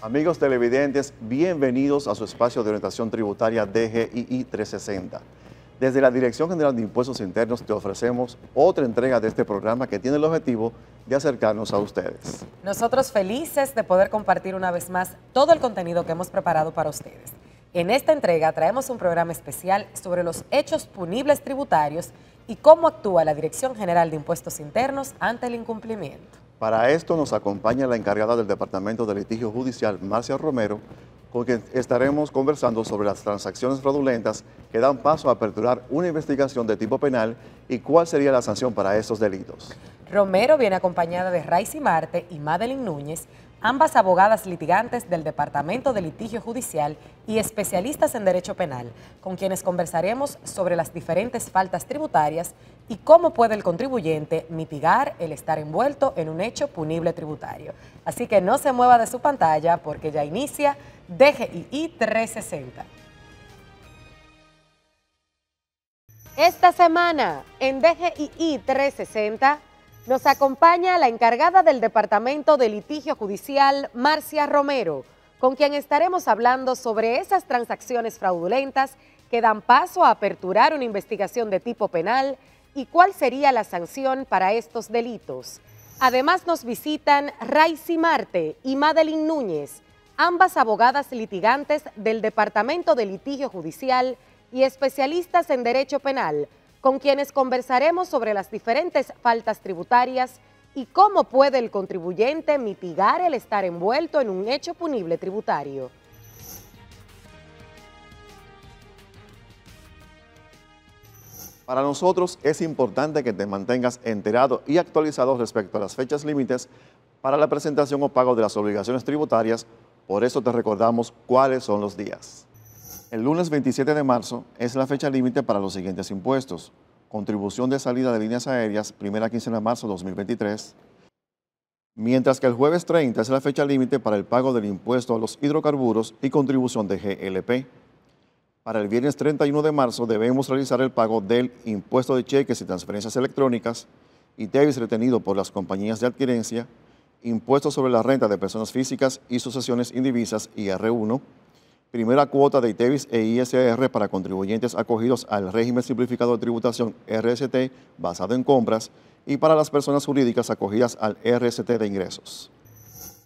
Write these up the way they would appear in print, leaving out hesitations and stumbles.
Amigos televidentes, bienvenidos a su espacio de orientación tributaria DGII 360. Desde la Dirección General de Impuestos Internos te ofrecemos otra entrega de este programa que tiene el objetivo de acercarnos a ustedes. Nosotros felices de poder compartir una vez más todo el contenido que hemos preparado para ustedes. En esta entrega traemos un programa especial sobre los hechos punibles tributarios y cómo actúa la Dirección General de Impuestos Internos ante el incumplimiento. Para esto nos acompaña la encargada del Departamento de Litigio Judicial, Marcia Romero, con quien estaremos conversando sobre las transacciones fraudulentas que dan paso a aperturar una investigación de tipo penal y cuál sería la sanción para estos delitos. Romero viene acompañada de Raicy Marte y Madeline Núñez, ambas abogadas litigantes del Departamento de Litigio Judicial y especialistas en Derecho Penal, con quienes conversaremos sobre las diferentes faltas tributarias y cómo puede el contribuyente mitigar el estar envuelto en un hecho punible tributario. Así que no se mueva de su pantalla porque ya inicia DGII 360. Esta semana en DGII 360 nos acompaña la encargada del Departamento de Litigio Judicial, Marcia Romero, con quien estaremos hablando sobre esas transacciones fraudulentas que dan paso a aperturar una investigación de tipo penal y cuál sería la sanción para estos delitos. Además nos visitan Raicy Marte y Madeline Núñez, ambas abogadas litigantes del Departamento de Litigio Judicial y especialistas en Derecho Penal, con quienes conversaremos sobre las diferentes faltas tributarias y cómo puede el contribuyente mitigar el estar envuelto en un hecho punible tributario. Para nosotros es importante que te mantengas enterado y actualizado respecto a las fechas límites para la presentación o pago de las obligaciones tributarias, por eso te recordamos cuáles son los días. El lunes 27 de marzo es la fecha límite para los siguientes impuestos: contribución de salida de líneas aéreas, primera quincena de marzo 2023, mientras que el jueves 30 es la fecha límite para el pago del impuesto a los hidrocarburos y contribución de GLP. Para el viernes 31 de marzo debemos realizar el pago del impuesto de cheques y transferencias electrónicas, ITEVIS retenido por las compañías de adquirencia, impuesto sobre la renta de personas físicas y sucesiones indivisas IR1, primera cuota de ITEVIS e ISR para contribuyentes acogidos al régimen simplificado de tributación RST basado en compras y para las personas jurídicas acogidas al RST de ingresos.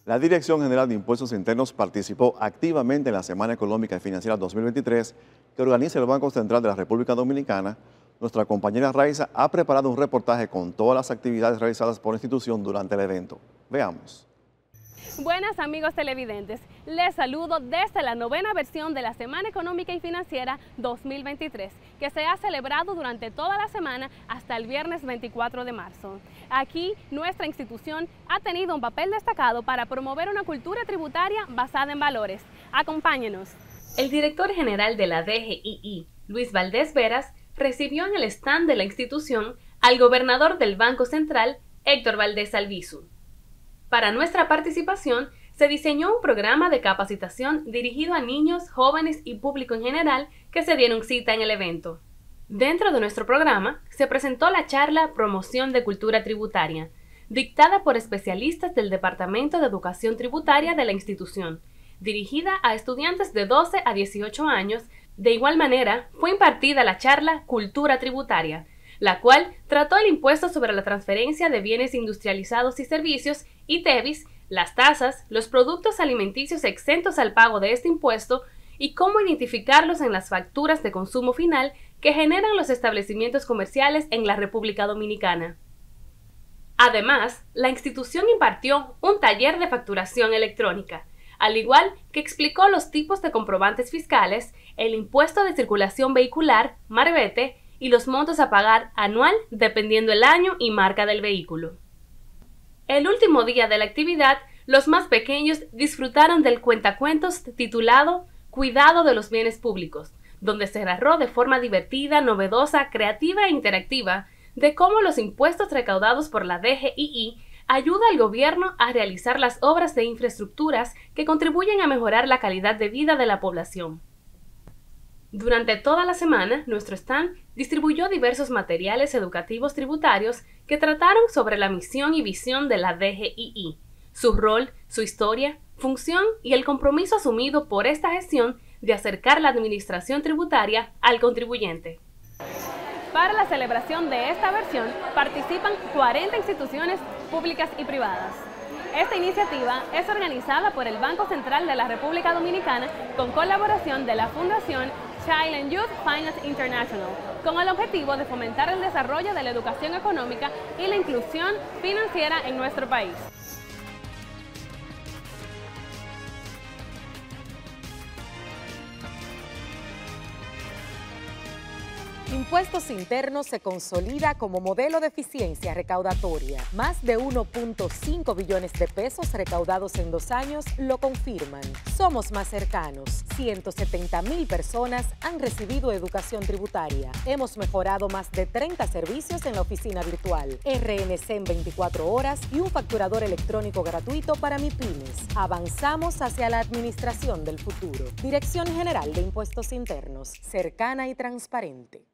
La Dirección General de Impuestos Internos participó activamente en la Semana Económica y Financiera 2023 que organiza el Banco Central de la República Dominicana. Nuestra compañera Raiza ha preparado un reportaje con todas las actividades realizadas por la institución durante el evento. Veamos. Buenas amigos televidentes, les saludo desde la 9ª versión de la Semana Económica y Financiera 2023, que se ha celebrado durante toda la semana hasta el viernes 24 de marzo. Aquí nuestra institución ha tenido un papel destacado para promover una cultura tributaria basada en valores. Acompáñenos. El director general de la DGII, Luis Valdés Veras, recibió en el stand de la institución al gobernador del Banco Central, Héctor Valdés Albizu. Para nuestra participación, se diseñó un programa de capacitación dirigido a niños, jóvenes y público en general que se dieron cita en el evento. Dentro de nuestro programa, se presentó la charla Promoción de Cultura Tributaria, dictada por especialistas del Departamento de Educación Tributaria de la institución, dirigida a estudiantes de 12 a 18 años. De igual manera, fue impartida la charla Cultura Tributaria, la cual trató el impuesto sobre la transferencia de bienes industrializados y servicios, ITEVIS, las tasas, los productos alimenticios exentos al pago de este impuesto y cómo identificarlos en las facturas de consumo final que generan los establecimientos comerciales en la República Dominicana. Además, la institución impartió un taller de facturación electrónica, al igual que explicó los tipos de comprobantes fiscales, el impuesto de circulación vehicular, marbete, y los montos a pagar anual dependiendo el año y marca del vehículo. El último día de la actividad, los más pequeños disfrutaron del cuentacuentos titulado Cuidado de los bienes públicos, donde se narró de forma divertida, novedosa, creativa e interactiva de cómo los impuestos recaudados por la DGII ayuda al gobierno a realizar las obras de infraestructuras que contribuyen a mejorar la calidad de vida de la población. Durante toda la semana, nuestro stand distribuyó diversos materiales educativos tributarios que trataron sobre la misión y visión de la DGII, su rol, su historia, función y el compromiso asumido por esta gestión de acercar la administración tributaria al contribuyente. Para la celebración de esta versión participan 40 instituciones públicas y privadas. Esta iniciativa es organizada por el Banco Central de la República Dominicana con colaboración de la Fundación Child and Youth Finance International, con el objetivo de fomentar el desarrollo de la educación económica y la inclusión financiera en nuestro país. Impuestos Internos se consolida como modelo de eficiencia recaudatoria. Más de 1.5 billones de pesos recaudados en 2 años lo confirman. Somos más cercanos. 170,000 personas han recibido educación tributaria. Hemos mejorado más de 30 servicios en la oficina virtual, RNC en 24 horas y un facturador electrónico gratuito para MIPYMES. Avanzamos hacia la administración del futuro. Dirección General de Impuestos Internos, cercana y transparente.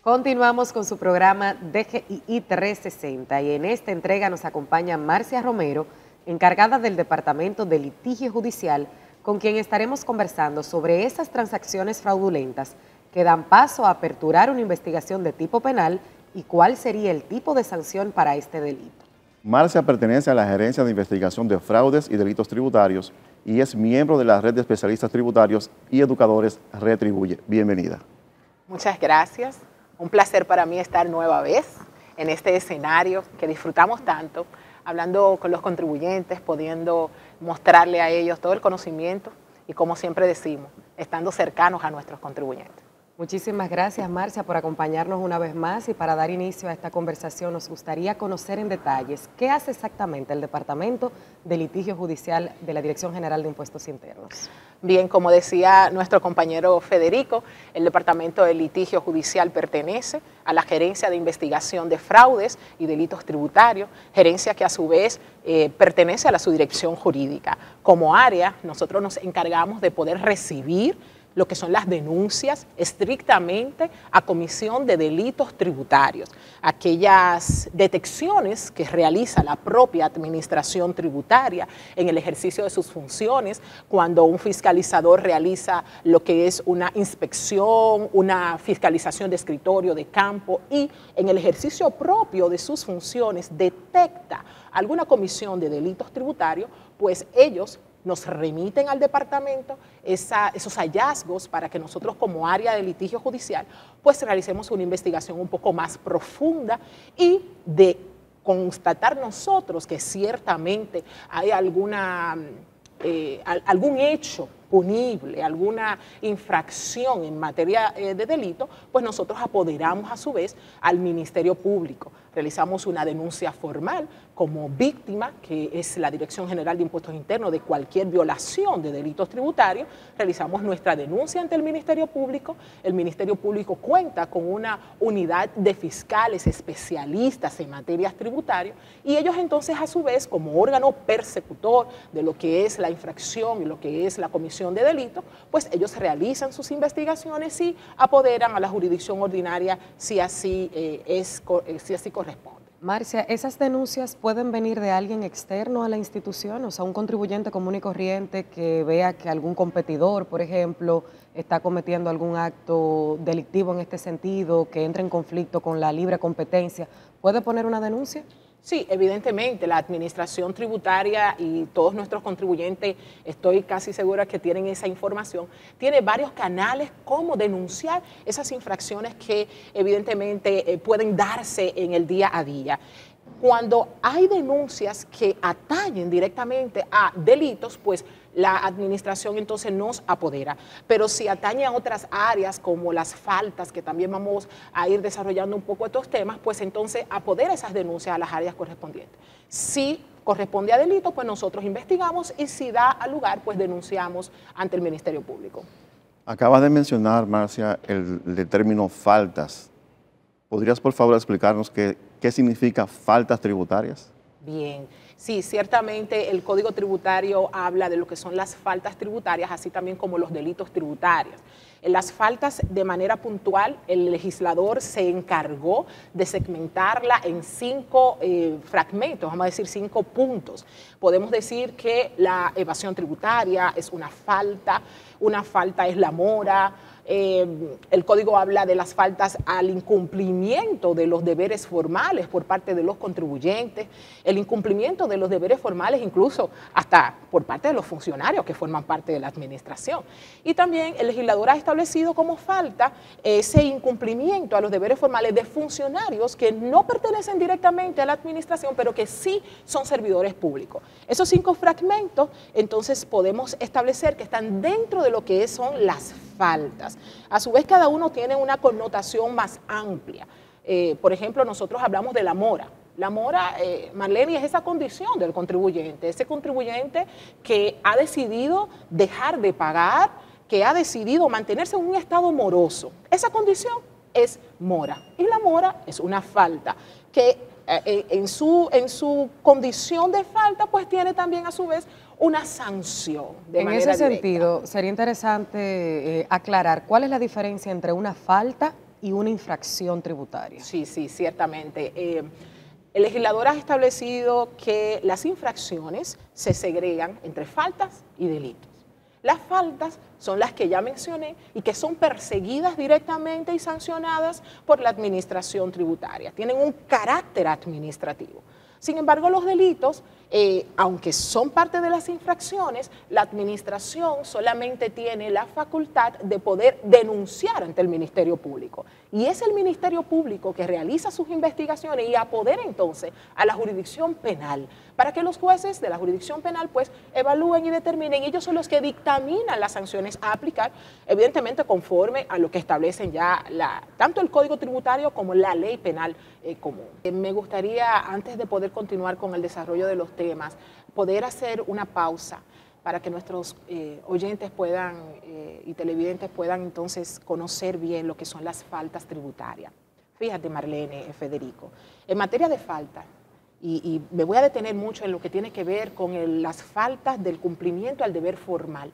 Continuamos con su programa DGII 360 y en esta entrega nos acompaña Marcia Romero, encargada del Departamento de Litigio Judicial, con quien estaremos conversando sobre esas transacciones fraudulentas que dan paso a aperturar una investigación de tipo penal y cuál sería el tipo de sanción para este delito. Marcia pertenece a la Gerencia de Investigación de Fraudes y Delitos Tributarios y es miembro de la Red de Especialistas Tributarios y Educadores Retribuye. Bienvenida. Muchas gracias. Un placer para mí estar nueva vez en este escenario que disfrutamos tanto, hablando con los contribuyentes, pudiendo mostrarle a ellos todo el conocimiento y, como siempre decimos, estando cercanos a nuestros contribuyentes. Muchísimas gracias, Marcia, por acompañarnos una vez más y para dar inicio a esta conversación nos gustaría conocer en detalles qué hace exactamente el Departamento de Litigio Judicial de la Dirección General de Impuestos Internos. Bien, como decía nuestro compañero Federico, el Departamento de Litigio Judicial pertenece a la Gerencia de Investigación de Fraudes y Delitos Tributarios, gerencia que a su vez pertenece a la Subdirección Jurídica. Como área, nosotros nos encargamos de poder recibir lo que son las denuncias estrictamente a comisión de delitos tributarios, aquellas detecciones que realiza la propia administración tributaria en el ejercicio de sus funciones, cuando un fiscalizador realiza lo que es una inspección, una fiscalización de escritorio, de campo, y en el ejercicio propio de sus funciones detecta alguna comisión de delitos tributarios, pues ellos nos remiten al departamento esos hallazgos para que nosotros como área de litigio judicial pues realicemos una investigación un poco más profunda y de constatar nosotros que ciertamente hay algún hecho punible, alguna infracción en materia de delito, pues nosotros apoderamos a su vez al Ministerio Público. Realizamos una denuncia formal como víctima, que es la Dirección General de Impuestos Internos, de cualquier violación de delitos tributarios. Realizamos nuestra denuncia ante el Ministerio Público. El Ministerio Público cuenta con una unidad de fiscales especialistas en materias tributarias y ellos entonces a su vez, como órgano persecutor de lo que es la infracción y lo que es la comisión de delito, pues ellos realizan sus investigaciones y apoderan a la jurisdicción ordinaria si así corresponde. Marcia, ¿esas denuncias pueden venir de alguien externo a la institución? O sea, un contribuyente común y corriente que vea que algún competidor, por ejemplo, está cometiendo algún acto delictivo en este sentido, que entre en conflicto con la libre competencia, ¿puede poner una denuncia? Sí, evidentemente, la administración tributaria y todos nuestros contribuyentes, estoy casi segura que tienen esa información, tiene varios canales cómo denunciar esas infracciones que evidentemente pueden darse en el día a día. Cuando hay denuncias que atañen directamente a delitos, pues la administración entonces nos apodera. Pero si atañe a otras áreas como las faltas, que también vamos a ir desarrollando un poco estos temas, pues entonces apodera esas denuncias a las áreas correspondientes. Si corresponde a delito, pues nosotros investigamos y si da lugar, pues denunciamos ante el Ministerio Público. Acabas de mencionar, Marcia, el término faltas. ¿Podrías, por favor, explicarnos qué significa faltas tributarias? Bien, sí, ciertamente el Código Tributario habla de lo que son las faltas tributarias, así también como los delitos tributarios. En las faltas, de manera puntual, el legislador se encargó de segmentarla en 5 fragmentos, vamos a decir 5 puntos. Podemos decir que la evasión tributaria es una falta es la mora. El código habla de las faltas al incumplimiento de los deberes formales por parte de los contribuyentes, el incumplimiento de los deberes formales incluso hasta por parte de los funcionarios que forman parte de la administración. Y también el legislador ha establecido como falta ese incumplimiento a los deberes formales de funcionarios que no pertenecen directamente a la administración, pero que sí son servidores públicos. Esos 5 fragmentos, entonces podemos establecer que están dentro de lo que son las faltas. A su vez, cada uno tiene una connotación más amplia. Por ejemplo, nosotros hablamos de la mora. La mora, Marlene, es esa condición del contribuyente, ese contribuyente que ha decidido dejar de pagar, que ha decidido mantenerse en un estado moroso. Esa condición es mora. Y la mora es una falta que en su condición de falta, pues tiene también a su vez una sanción de manera directa. En ese sentido, sería interesante aclarar cuál es la diferencia entre una falta y una infracción tributaria. Sí, ciertamente. El legislador ha establecido que las infracciones se segregan entre faltas y delitos. Las faltas son las que ya mencioné y que son perseguidas directamente y sancionadas por la administración tributaria. Tienen un carácter administrativo. Sin embargo, los delitos, aunque son parte de las infracciones, la administración solamente tiene la facultad de poder denunciar ante el Ministerio Público. Y es el Ministerio Público que realiza sus investigaciones y apodera entonces a la jurisdicción penal, para que los jueces de la jurisdicción penal pues evalúen y determinen. Ellos son los que dictaminan las sanciones a aplicar, evidentemente conforme a lo que establecen ya tanto el Código Tributario como la Ley Penal común. Me gustaría, antes de poder continuar con el desarrollo de los temas, poder hacer una pausa para que nuestros oyentes puedan y televidentes puedan entonces conocer bien lo que son las faltas tributarias. Fíjate, Marlene, Federico, en materia de falta, y me voy a detener mucho en lo que tiene que ver con las faltas del cumplimiento al deber formal.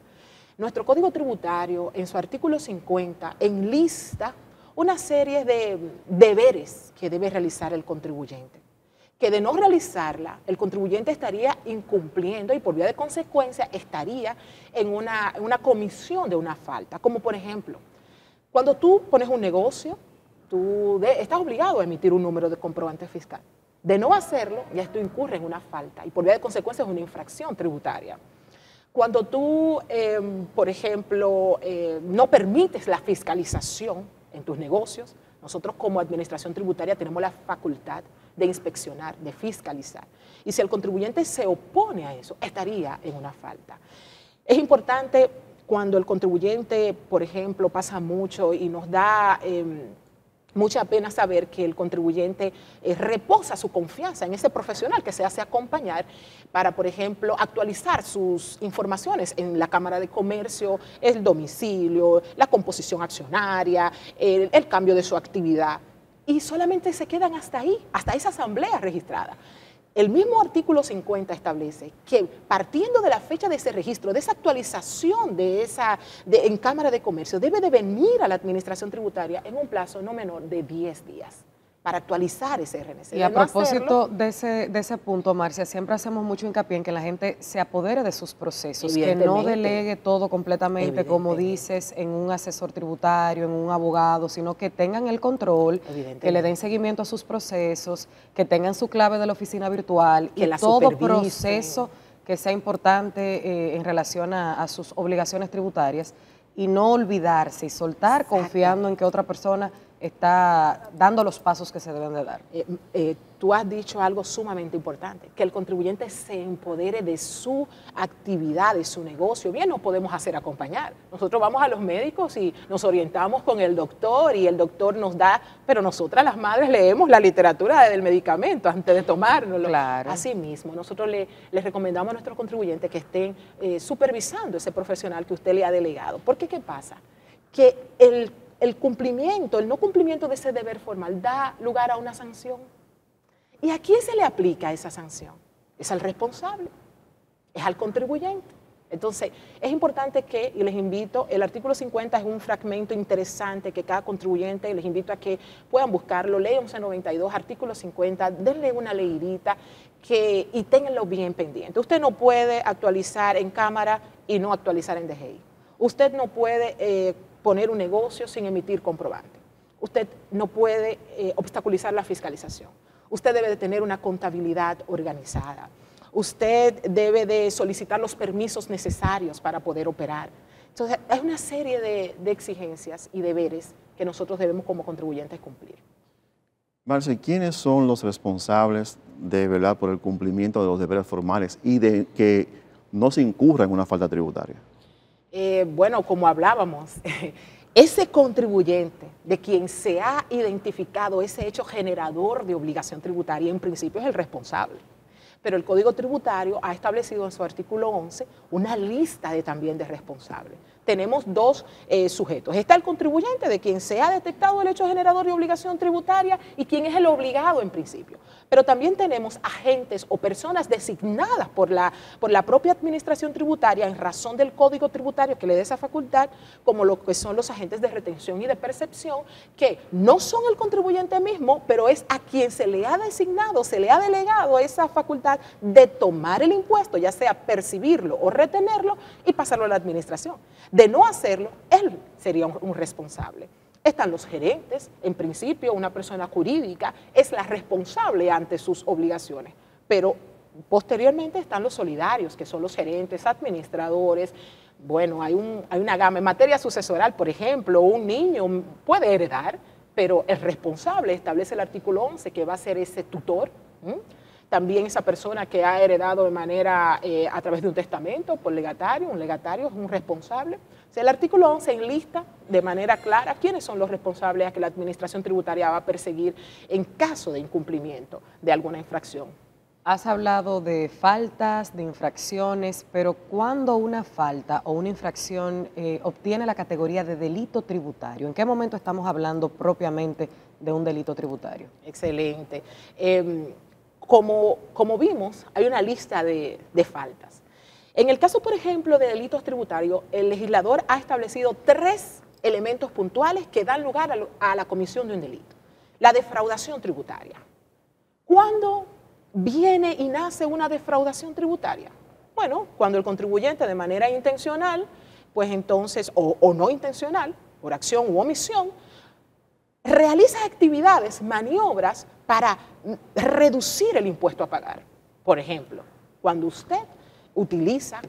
Nuestro Código Tributario, en su artículo 50, enlista una serie de deberes que debe realizar el contribuyente, que de no realizarla, el contribuyente estaría incumpliendo y por vía de consecuencia estaría en una comisión de una falta. Como por ejemplo, cuando tú pones un negocio, tú estás obligado a emitir un número de comprobante fiscal. De no hacerlo, ya esto incurre en una falta y por vía de consecuencia es una infracción tributaria. Cuando tú, por ejemplo, no permites la fiscalización en tus negocios, nosotros como administración tributaria tenemos la facultad de inspeccionar, de fiscalizar. Y si el contribuyente se opone a eso, estaría en una falta. Es importante cuando el contribuyente, por ejemplo, pasa mucho y nos da mucha pena saber que el contribuyente reposa su confianza en ese profesional que se hace acompañar para, por ejemplo, actualizar sus informaciones en la Cámara de Comercio, el domicilio, la composición accionaria, el cambio de su actividad. Y solamente se quedan hasta ahí, hasta esa asamblea registrada. El mismo artículo 50 establece que partiendo de la fecha de ese registro, de esa actualización en Cámara de Comercio, debe de venir a la administración tributaria en un plazo no menor de 10 días para actualizar ese RNC. Y a propósito de ese punto, Marcia, siempre hacemos mucho hincapié en que la gente se apodere de sus procesos, que no delegue todo completamente, como dices, en un asesor tributario, en un abogado, sino que tengan el control, que le den seguimiento a sus procesos, que tengan su clave de la oficina virtual y todo proceso que sea importante en relación a sus obligaciones tributarias y no olvidarse y soltar confiando en que otra persona está dando los pasos que se deben de dar. Tú has dicho algo sumamente importante, que el contribuyente se empodere de su actividad, de su negocio. Bien, nos podemos hacer acompañar. Nosotros vamos a los médicos y nos orientamos con el doctor y el doctor nos da, pero nosotras las madres leemos la literatura del medicamento antes de tomárnoslo. Claro. Asimismo, nosotros les recomendamos a nuestros contribuyentes que estén supervisando ese profesional que usted le ha delegado. Porque, ¿qué pasa? Que el cumplimiento, el no cumplimiento de ese deber formal da lugar a una sanción. ¿Y a quién se le aplica esa sanción? Es al responsable, es al contribuyente. Entonces, es importante que, y les invito, el artículo 50 es un fragmento interesante que cada contribuyente, les invito a que puedan buscarlo, ley 1192, artículo 50, denle una leidita y ténganlo bien pendiente. Usted no puede actualizar en Cámara y no actualizar en DGI. Usted no puede poner un negocio sin emitir comprobante. Usted no puede obstaculizar la fiscalización. Usted debe de tener una contabilidad organizada. Usted debe de solicitar los permisos necesarios para poder operar. Entonces, hay una serie de exigencias y deberes que nosotros debemos como contribuyentes cumplir. Marce, ¿quiénes son los responsables de velar por el cumplimiento de los deberes formales y de que no se incurra en una falta tributaria? Bueno, como hablábamos, ese contribuyente de quien se ha identificado ese hecho generador de obligación tributaria, en principio es el responsable. Pero el Código Tributario ha establecido en su artículo 11 una lista también de responsables. Tenemos dos sujetos. Está el contribuyente de quien se ha detectado el hecho generador de obligación tributaria y quien es el obligado en principio. Pero también tenemos agentes o personas designadas por la propia administración tributaria en razón del Código Tributario que le dé esa facultad, como lo que son los agentes de retención y de percepción, que no son el contribuyente mismo, pero es a quien se le ha designado, se le ha delegado esa facultad de tomar el impuesto, ya sea percibirlo o retenerlo y pasarlo a la administración. De no hacerlo, él sería un responsable. Están los gerentes, en principio una persona jurídica es la responsable ante sus obligaciones, pero posteriormente están los solidarios, que son los gerentes, administradores. Bueno, hay una gama. En materia sucesoral, por ejemplo, un niño puede heredar, pero el responsable establece el artículo 11 que va a ser ese tutor. También esa persona que ha heredado de manera a través de un testamento por legatario, un legatario es un responsable. O sea, el artículo 11 enlista de manera clara quiénes son los responsables a que la administración tributaria va a perseguir en caso de incumplimiento de alguna infracción. Has hablado de faltas, de infracciones, pero ¿cuándo una falta o una infracción obtiene la categoría de delito tributario? ¿En qué momento estamos hablando propiamente de un delito tributario? Excelente. Como vimos, hay una lista de faltas. En el caso, por ejemplo, de delitos tributarios, el legislador ha establecido 3 elementos puntuales que dan lugar a la comisión de un delito. La defraudación tributaria. ¿Cuándo viene y nace una defraudación tributaria? Bueno, cuando el contribuyente de manera intencional, pues entonces, o no intencional, por acción u omisión, realiza actividades, maniobras para reducir el impuesto a pagar. Por ejemplo, cuando usted utiliza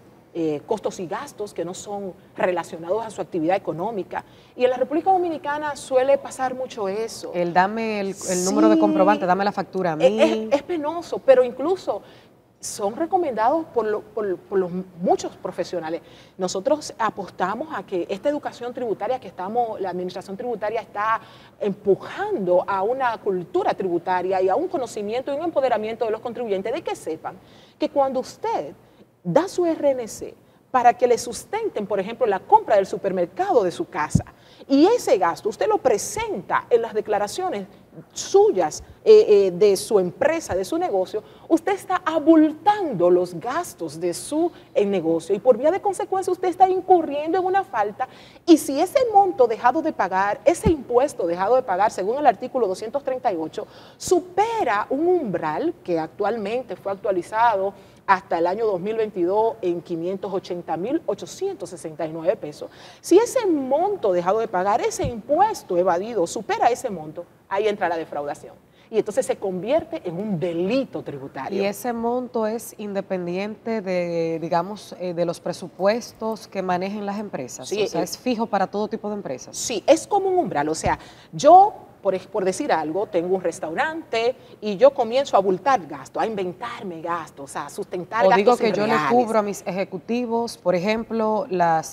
costos y gastos que no son relacionados a su actividad económica. Y en la República Dominicana suele pasar mucho eso. Dame el número de comprobante, dame la factura a mí. Es penoso, pero incluso son recomendados por los muchos profesionales. Nosotros apostamos a que esta educación tributaria la administración tributaria está empujando a una cultura tributaria y a un conocimiento y un empoderamiento de los contribuyentes, de que sepan que cuando usted da su RNC para que le sustenten, por ejemplo, la compra del supermercado de su casa, y ese gasto usted lo presenta en las declaraciones suyas de su empresa, de su negocio, usted está abultando los gastos de su negocio y por vía de consecuencia usted está incurriendo en una falta, y si ese monto dejado de pagar, ese impuesto dejado de pagar según el artículo 238 supera un umbral que actualmente fue actualizado hasta el año 2022 en 580.869 pesos. Si ese monto dejado de pagar, ese impuesto evadido supera ese monto, ahí entra la defraudación. y entonces se convierte en un delito tributario. ¿Y ese monto es independiente de, digamos, de los presupuestos que manejen las empresas? Sí, o sea, ¿es fijo para todo tipo de empresas? Sí, es como un umbral. O sea, yo, por decir algo, tengo un restaurante y yo comienzo a abultar gastos, a inventarme gastos, a sustentar gastos digo que yo le irreales. cubro a mis ejecutivos, por ejemplo, la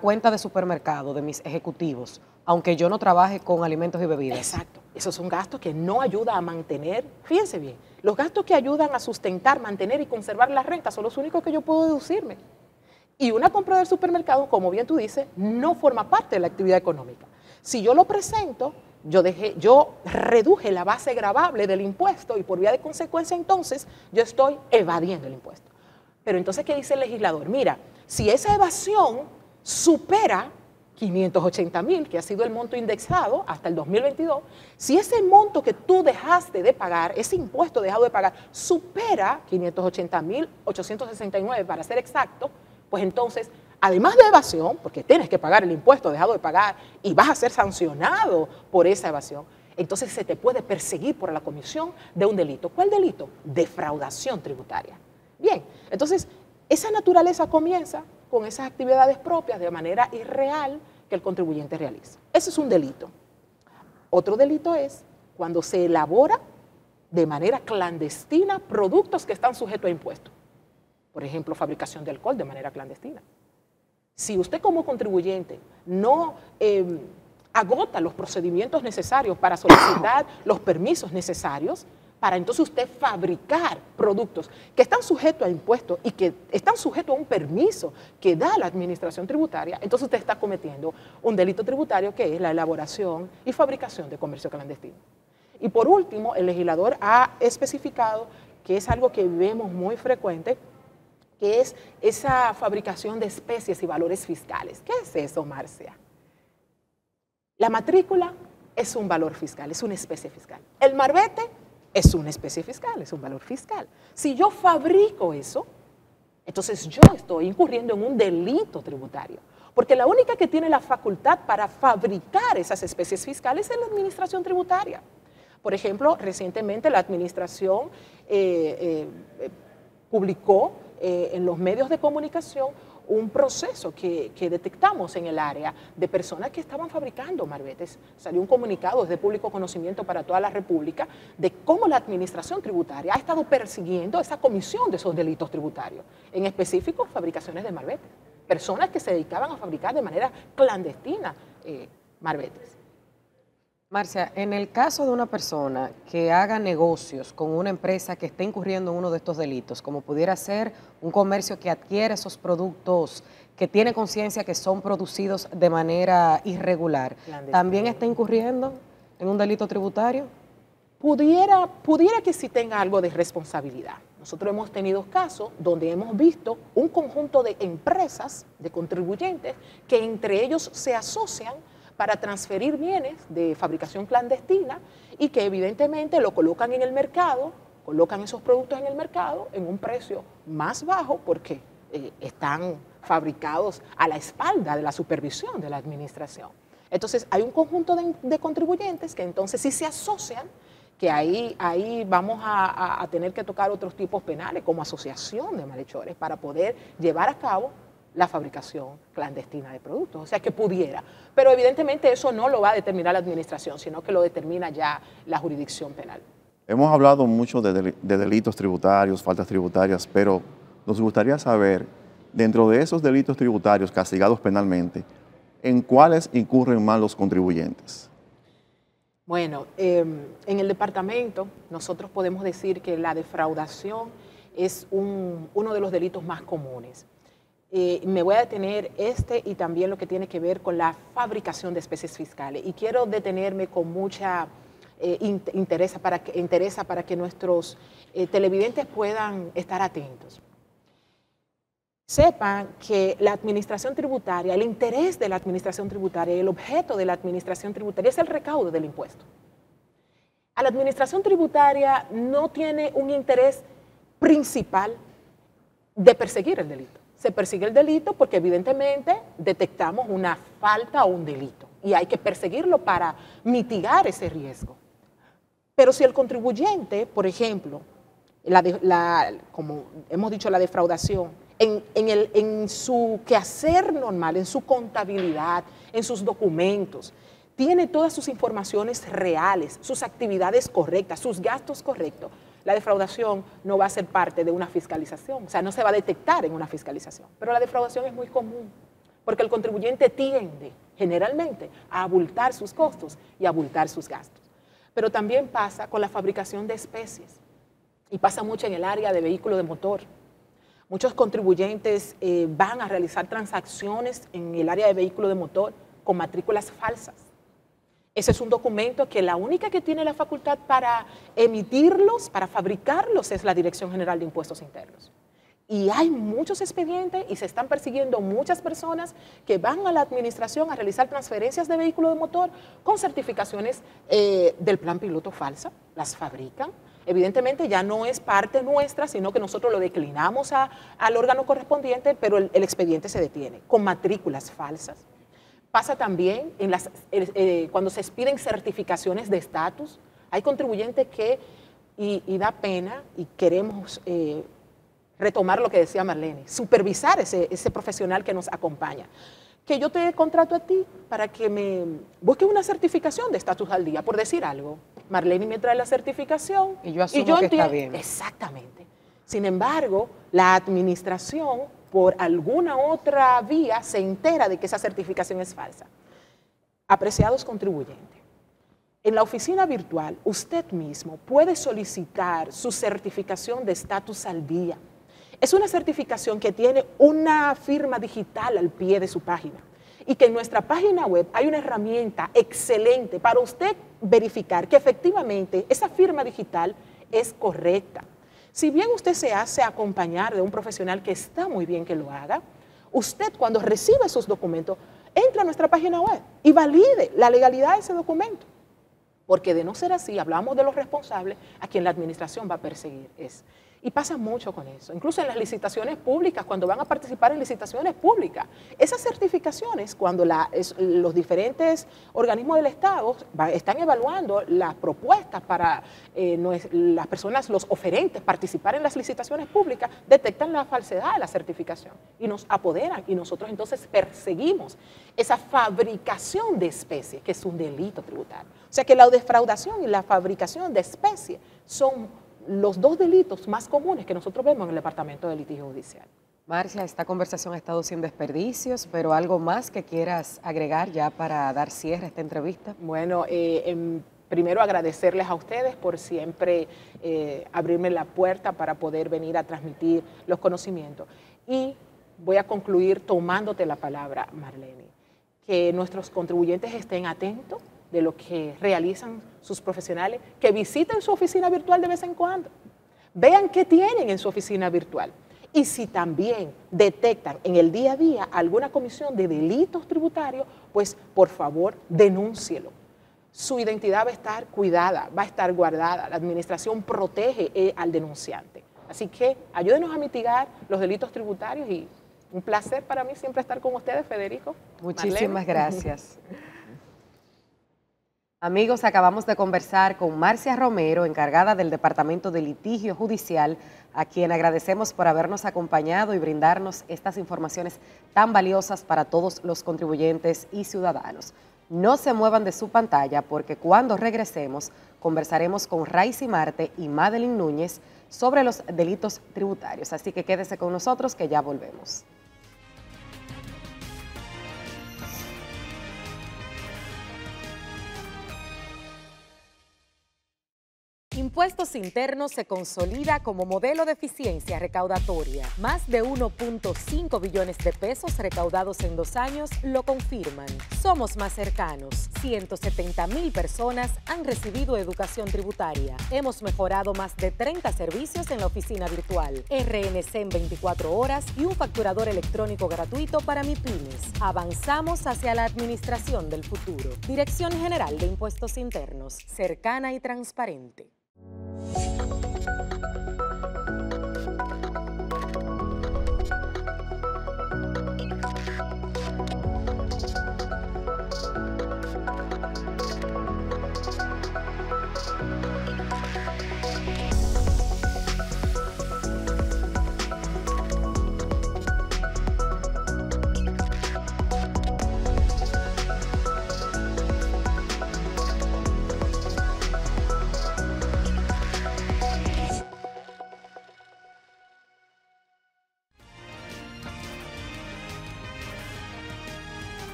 cuenta de supermercado de mis ejecutivos, aunque yo no trabaje con alimentos y bebidas. Exacto. Esos son gastos que no ayudan a mantener, fíjense bien, los gastos que ayudan a sustentar, mantener y conservar la renta son los únicos que yo puedo deducirme. Y una compra del supermercado, como bien tú dices, no forma parte de la actividad económica. Si yo lo presento, yo reduje la base gravable del impuesto y por vía de consecuencia entonces yo estoy evadiendo el impuesto. Pero entonces, ¿qué dice el legislador? Mira, si esa evasión supera 580.000, que ha sido el monto indexado hasta el 2022, si ese monto que tú dejaste de pagar, ese impuesto dejado de pagar, supera 580.869 para ser exacto, pues entonces, además de evasión, porque tienes que pagar el impuesto dejado de pagar y vas a ser sancionado por esa evasión, entonces se te puede perseguir por la comisión de un delito. ¿Cuál delito? Defraudación tributaria. Bien, entonces esa naturaleza comienza con esas actividades propias de manera irreal que el contribuyente realiza. Ese es un delito. Otro delito es cuando se elabora de manera clandestina productos que están sujetos a impuestos. Por ejemplo, fabricación de alcohol de manera clandestina. Si usted como contribuyente no agota los procedimientos necesarios para solicitar los permisos necesarios, para entonces usted fabricar productos que están sujetos a impuestos y que están sujetos a un permiso que da la administración tributaria, entonces usted está cometiendo un delito tributario que es la elaboración y fabricación de comercio clandestino. Y por último, el legislador ha especificado que es algo que vemos muy frecuente, que es esa fabricación de especies y valores fiscales. ¿Qué es eso, Marcia? La matrícula es un valor fiscal, es una especie fiscal. El marbete es una especie fiscal, es un valor fiscal. Si yo fabrico eso, entonces yo estoy incurriendo en un delito tributario, porque la única que tiene la facultad para fabricar esas especies fiscales es la administración tributaria. Por ejemplo, recientemente la administración publicó en los medios de comunicación un proceso que detectamos en el área de personas que estaban fabricando marbetes. Salió un comunicado desde público conocimiento para toda la República de cómo la administración tributaria ha estado persiguiendo esa comisión de esos delitos tributarios, en específico fabricaciones de marbetes. Personas que se dedicaban a fabricar de manera clandestina marbetes. Marcia, en el caso de una persona que haga negocios con una empresa que esté incurriendo en uno de estos delitos, como pudiera ser un comercio que adquiere esos productos que tiene conciencia que son producidos de manera irregular, ¿también está incurriendo en un delito tributario? Pudiera que sí tenga algo de responsabilidad. Nosotros hemos tenido casos donde hemos visto un conjunto de empresas, de contribuyentes, que entre ellos se asocian para transferir bienes de fabricación clandestina y que evidentemente lo colocan en el mercado, colocan esos productos en el mercado en un precio más bajo porque están fabricados a la espalda de la supervisión de la administración. Entonces hay un conjunto de contribuyentes que entonces sí se asocian, que ahí vamos a tener que tocar otros tipos penales como asociación de malhechores para poder llevar a cabo la fabricación clandestina de productos, o sea que pudiera, pero evidentemente eso no lo va a determinar la administración, sino que lo determina ya la jurisdicción penal. Hemos hablado mucho de delitos tributarios, faltas tributarias, pero nos gustaría saber, dentro de esos delitos tributarios castigados penalmente, ¿en cuáles incurren más los contribuyentes? Bueno, en el departamento nosotros podemos decir que la defraudación es uno de los delitos más comunes. Me voy a detener y también lo que tiene que ver con la fabricación de especies fiscales. Y quiero detenerme con mucha interés para que nuestros televidentes puedan estar atentos. Sepan que la administración tributaria, el interés de la administración tributaria y el objeto de la administración tributaria es el recaudo del impuesto. A la administración tributaria no tiene un interés principal de perseguir el delito. Se persigue el delito porque evidentemente detectamos una falta o un delito y hay que perseguirlo para mitigar ese riesgo. Pero si el contribuyente, por ejemplo, como hemos dicho, la defraudación, en su quehacer normal, en su contabilidad, en sus documentos, tiene todas sus informaciones reales, sus actividades correctas, sus gastos correctos, la defraudación no va a ser parte de una fiscalización, o sea, no se va a detectar en una fiscalización. Pero la defraudación es muy común, porque el contribuyente tiende, generalmente, a abultar sus costos y a abultar sus gastos. Pero también pasa con la fabricación de especies, y pasa mucho en el área de vehículos de motor. Muchos contribuyentes van a realizar transacciones en el área de vehículos de motor con matrículas falsas. Ese es un documento que la única que tiene la facultad para emitirlos, para fabricarlos, es la Dirección General de Impuestos Internos. Y hay muchos expedientes y se están persiguiendo muchas personas que van a la administración a realizar transferencias de vehículos de motor con certificaciones del plan piloto falsa, las fabrican. Evidentemente ya no es parte nuestra, sino que nosotros lo declinamos al órgano correspondiente, pero el expediente se detiene, con matrículas falsas. Pasa también cuando se expiden certificaciones de estatus. Hay contribuyentes que, y da pena, y queremos retomar lo que decía Marlene, supervisar ese profesional que nos acompaña. Que yo te contrato a ti para que me busques una certificación de estatus al día, por decir algo. Marlene me trae la certificación. Y yo asumo que está bien. Exactamente. Sin embargo, la administración, por alguna otra vía, se entera de que esa certificación es falsa. Apreciados contribuyentes, en la oficina virtual, usted mismo puede solicitar su certificación de estatus al día. Es una certificación que tiene una firma digital al pie de su página y que en nuestra página web hay una herramienta excelente para usted verificar que efectivamente esa firma digital es correcta. Si bien usted se hace acompañar de un profesional que está muy bien que lo haga, usted cuando recibe sus documentos, entra a nuestra página web y valide la legalidad de ese documento. Porque de no ser así, hablamos de los responsables a quien la administración va a perseguir. Y pasa mucho con eso, incluso en las licitaciones públicas, cuando van a participar en licitaciones públicas. Esas certificaciones, cuando los diferentes organismos del Estado están evaluando las propuestas para las personas, los oferentes, participar en las licitaciones públicas, detectan la falsedad de la certificación y nos apoderan y nosotros entonces perseguimos esa fabricación de especies, que es un delito tributario. O sea que la defraudación y la fabricación de especies son los dos delitos más comunes que nosotros vemos en el Departamento de Litigio Judicial. Marcia, esta conversación ha estado sin desperdicios, pero ¿algo más que quieras agregar ya para dar cierre a esta entrevista? Bueno, primero agradecerles a ustedes por siempre abrirme la puerta para poder venir a transmitir los conocimientos. Y voy a concluir tomándote la palabra, Marlene, que nuestros contribuyentes estén atentos de lo que realizan sus profesionales, que visiten su oficina virtual de vez en cuando, vean qué tienen en su oficina virtual. Y si también detectan en el día a día alguna comisión de delitos tributarios, pues por favor denúncielo. Su identidad va a estar cuidada, va a estar guardada, la administración protege al denunciante. Así que ayúdenos a mitigar los delitos tributarios y un placer para mí siempre estar con ustedes, Federico. Muchísimas gracias. Amigos, acabamos de conversar con Marcia Romero, encargada del Departamento de Litigio Judicial, a quien agradecemos por habernos acompañado y brindarnos estas informaciones tan valiosas para todos los contribuyentes y ciudadanos. No se muevan de su pantalla porque cuando regresemos conversaremos con Raicy Marte y Madeline Núñez sobre los delitos tributarios. Así que quédese con nosotros que ya volvemos. Impuestos Internos se consolida como modelo de eficiencia recaudatoria. Más de 1.5 billones de pesos recaudados en 2 años lo confirman. Somos más cercanos. 170,000 personas han recibido educación tributaria. Hemos mejorado más de 30 servicios en la oficina virtual, RNC en 24 horas y un facturador electrónico gratuito para MIPYMES. Avanzamos hacia la administración del futuro. Dirección General de Impuestos Internos, cercana y transparente.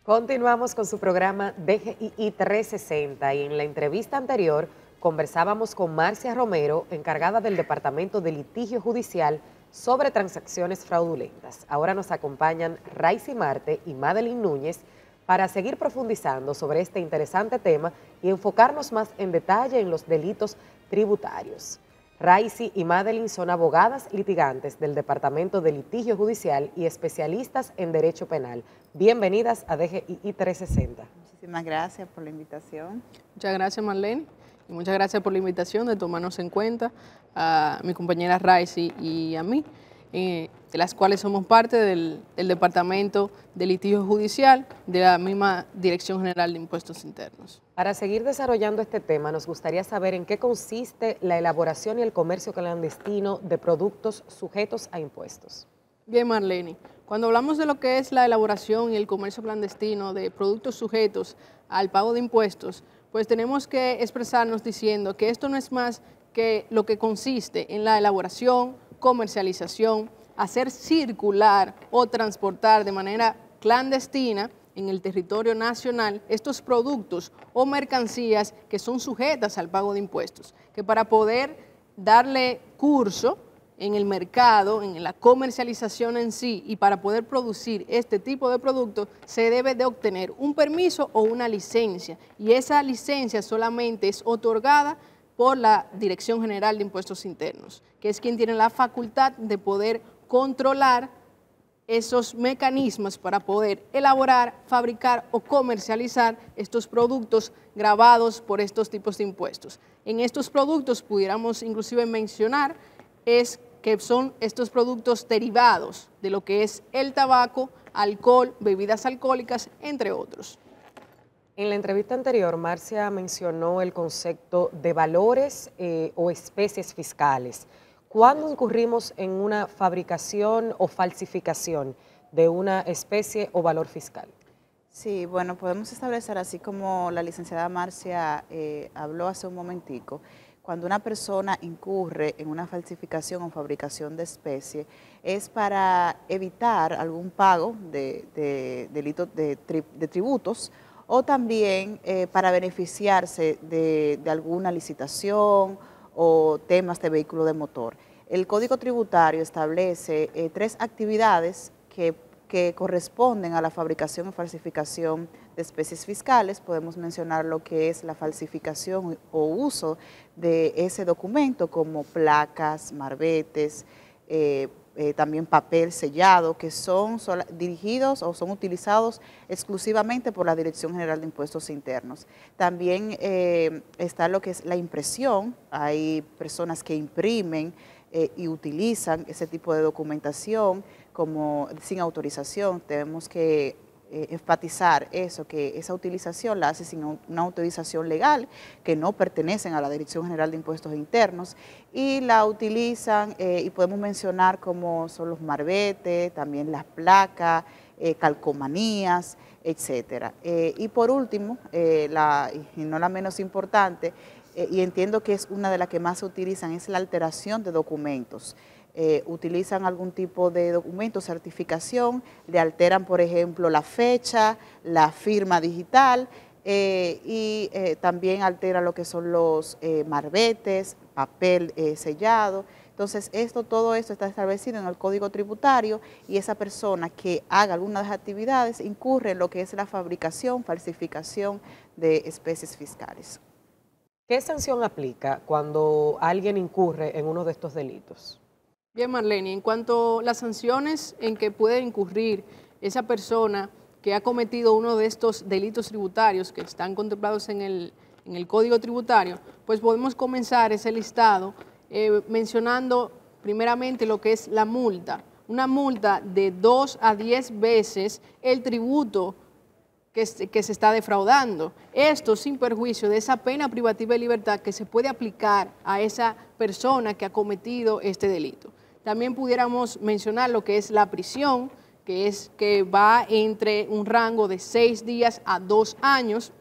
Continuamos con su programa DGII 360 y en la entrevista anterior conversábamos con Marcia Romero, encargada del Departamento de Litigio Judicial sobre transacciones fraudulentas. Ahora nos acompañan Raicy Marte y Madeline Núñez para seguir profundizando sobre este interesante tema y enfocarnos más en detalle en los delitos tributarios. Raicy y Madeline son abogadas litigantes del Departamento de Litigio Judicial y especialistas en Derecho Penal. Bienvenidas a DGII 360. Muchísimas gracias por la invitación. Muchas gracias, Marlene, y muchas gracias por la invitación de tomarnos en cuenta a mi compañera Raicy y a mí, de las cuales somos parte del Departamento de Litigio Judicial de la misma Dirección General de Impuestos Internos. Para seguir desarrollando este tema, nos gustaría saber en qué consiste la elaboración y el comercio clandestino de productos sujetos a impuestos. Bien, Marlene, cuando hablamos de lo que es la elaboración y el comercio clandestino de productos sujetos al pago de impuestos, pues tenemos que expresarnos diciendo que esto no es más que lo que consiste en la elaboración, comercialización, hacer circular o transportar de manera clandestina en el territorio nacional estos productos o mercancías que son sujetas al pago de impuestos, que para poder darle curso en el mercado, en la comercialización en sí y para poder producir este tipo de productos se debe de obtener un permiso o una licencia y esa licencia solamente es otorgada por la Dirección General de Impuestos Internos, que es quien tiene la facultad de poder controlar esos mecanismos para poder elaborar, fabricar o comercializar estos productos gravados por estos tipos de impuestos. En estos productos pudiéramos inclusive mencionar que son estos productos derivados de lo que es el tabaco, alcohol, bebidas alcohólicas, entre otros. En la entrevista anterior, Marcia mencionó el concepto de valores o especies fiscales. ¿Cuándo incurrimos en una fabricación o falsificación de una especie o valor fiscal? Sí, bueno, podemos establecer, así como la licenciada Marcia habló hace un momentico, cuando una persona incurre en una falsificación o fabricación de especie, es para evitar algún pago de delitos de tributos o también para beneficiarse de alguna licitación o temas de vehículo de motor. El Código Tributario establece 3 actividades que corresponden a la fabricación y falsificación de especies fiscales. Podemos mencionar lo que es la falsificación o uso de ese documento, como placas, marbetes, también papel sellado, que son dirigidos o son utilizados exclusivamente por la Dirección General de Impuestos Internos. También está lo que es la impresión. Hay personas que imprimen y utilizan ese tipo de documentación como sin autorización. Tenemos que enfatizar eso, que esa utilización la hace sin una autorización legal, que no pertenecen a la Dirección General de Impuestos Internos, y la utilizan, y podemos mencionar como son los marbetes, también las placas, calcomanías, etcétera. Y por último, y no la menos importante, y entiendo que es una de las que más se utilizan, es la alteración de documentos. Utilizan algún tipo de documento, certificación, le alteran, por ejemplo, la fecha, la firma digital y también altera lo que son los marbetes, papel sellado. Entonces, todo esto está establecido en el Código Tributario y esa persona que haga alguna de las actividades incurre en lo que es la fabricación, falsificación de especies fiscales. ¿Qué sanción aplica cuando alguien incurre en uno de estos delitos? Bien, Marlene, en cuanto a las sanciones en que puede incurrir esa persona que ha cometido uno de estos delitos tributarios que están contemplados en el Código Tributario, pues podemos comenzar ese listado mencionando primeramente lo que es la multa. Una multa de 2 a 10 veces el tributo que se está defraudando. Esto sin perjuicio de esa pena privativa de libertad que se puede aplicar a esa persona que ha cometido este delito. También pudiéramos mencionar lo que es la prisión, que va entre un rango de 6 días a 2 años.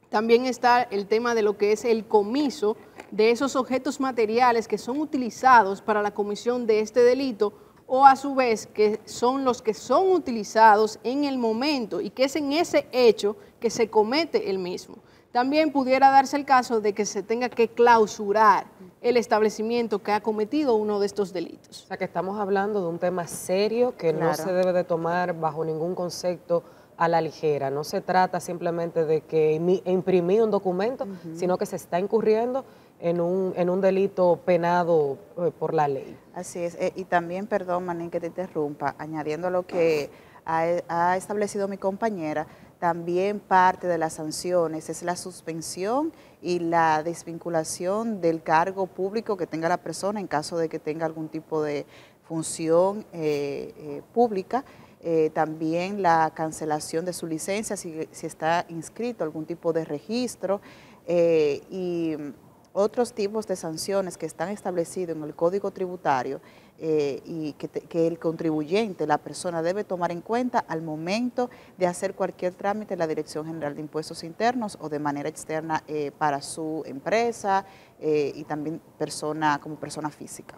También está el tema de lo que es el comiso de esos objetos materiales que son utilizados para la comisión de este delito o a su vez que son los que son utilizados en el momento y que es en ese hecho que se comete el mismo. También pudiera darse el caso de que se tenga que clausurar el establecimiento que ha cometido uno de estos delitos. O sea, que estamos hablando de un tema serio que no se debe de tomar bajo ningún concepto a la ligera. No se trata simplemente de que imprimir un documento, sino que se está incurriendo en un delito penado por la ley. Así es. Y también, perdón, Manín, que te interrumpa, añadiendo a lo que ha establecido mi compañera, también parte de las sanciones es la suspensión y la desvinculación del cargo público que tenga la persona en caso de que tenga algún tipo de función pública. También la cancelación de su licencia si está inscrito algún tipo de registro y otros tipos de sanciones que están establecidos en el Código Tributario y que el contribuyente, la persona, debe tomar en cuenta al momento de hacer cualquier trámite en la Dirección General de Impuestos Internos o de manera externa para su empresa y también como persona física.